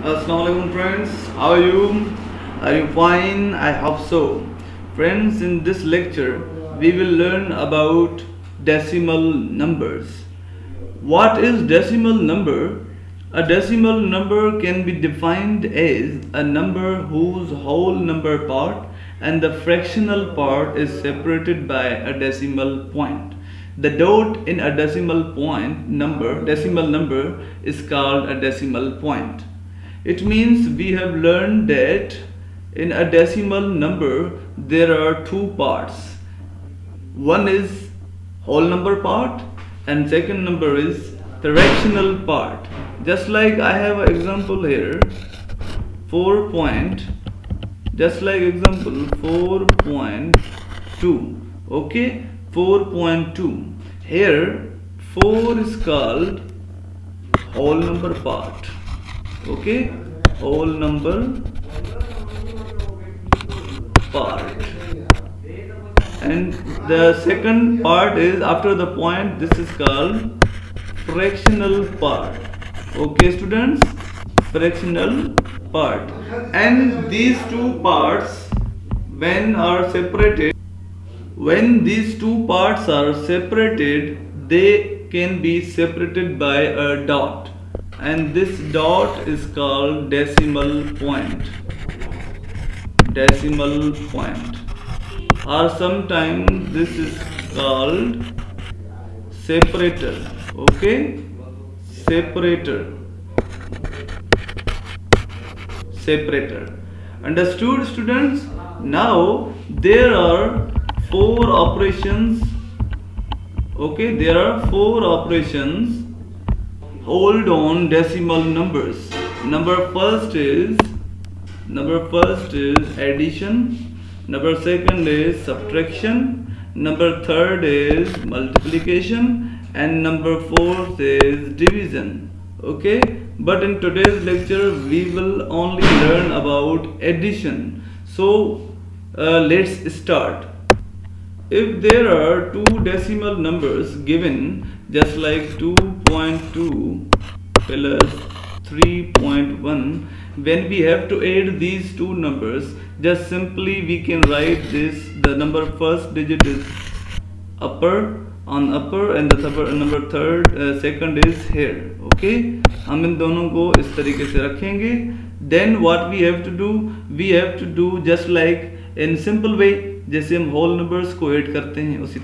Assalamualaikum friends, how are you? Are you fine? I hope so. Friends, in this lecture, we will learn about decimal numbers. What is decimal number? A decimal number can be defined as a number whose whole number part and the fractional part is separated by a decimal point. The dot in a decimal number is called a decimal point. It means we have learned that in a decimal number there are two parts. One is whole number part and second number is the fractional part. Just like I have an example here, 4 point, just like example 4.2. Okay, 4.2. Here 4 is called whole number part. Okay, whole number part, and the second part is after the point. This is called fractional part. Okay students, fractional part. And these two parts, when these two parts are separated, they can be separated by a dot, and this dot is called decimal point. Decimal point, or sometimes this is called separator. Okay, separator. Understood students? Now there are four operations. Okay, there are four operations. Hold on decimal numbers. Number first is addition. Number second is subtraction. Number third is multiplication, and number fourth is division. Okay, but in today's lecture we will only learn about addition. So let's start. If there are two decimal numbers given, just like 2.2 plus 3.1, when we have to add these two numbers, just simply we can write this. The number first digit is upper on upper, and the number second is here. Okay, हम इन दोनों को इस तरीके से रखेंगे. Then what we have to do? We have to do just like in simple way. जैसे हम whole numbers को ऐड करते हैं उसी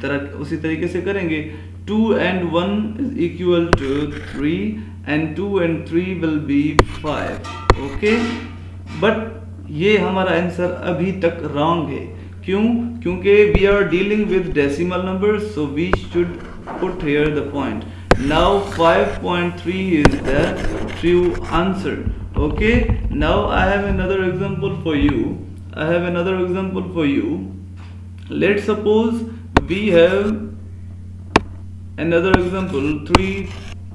तरीके से करेंगे. 2 and 1 is equal to 3, and 2 and 3 will be 5. Okay, but ये हमारा आंसर अभी तक रॉन्ग है. क्यों? क्योंकि we are dealing with decimal numbers, so we should put here the point. Now 5.3 is the true answer. Okay, now I have another example for you. Let's suppose we have another example,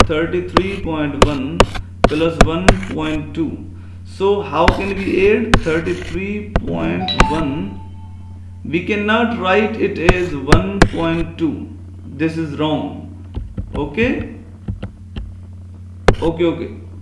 33.1 plus 1.2. So how can we add 33.1? We cannot write it as 1.2. This is wrong. Okay.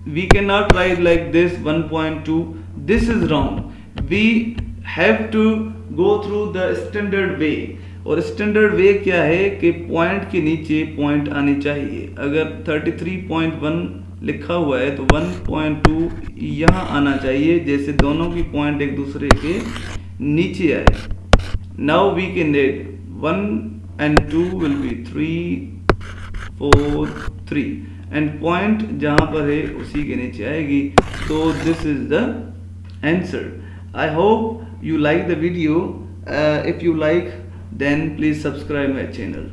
We cannot write like this 1.2. This is wrong. We have to go through the standard way. और standard वे क्या है कि point के नीचे point आनी चाहिए. अगर 33.1 लिखा हुआ है तो 1.2 यहाँ आना चाहिए, जैसे दोनों की पॉइंट एक दूसरे के नीचे आए. Now we can add 1 and 2 will be 3, 4, 3, and point जहाँ पर है उसी के नीचे आएगी. So this is the answer. I hope you like the video. If you like, then please subscribe my channel.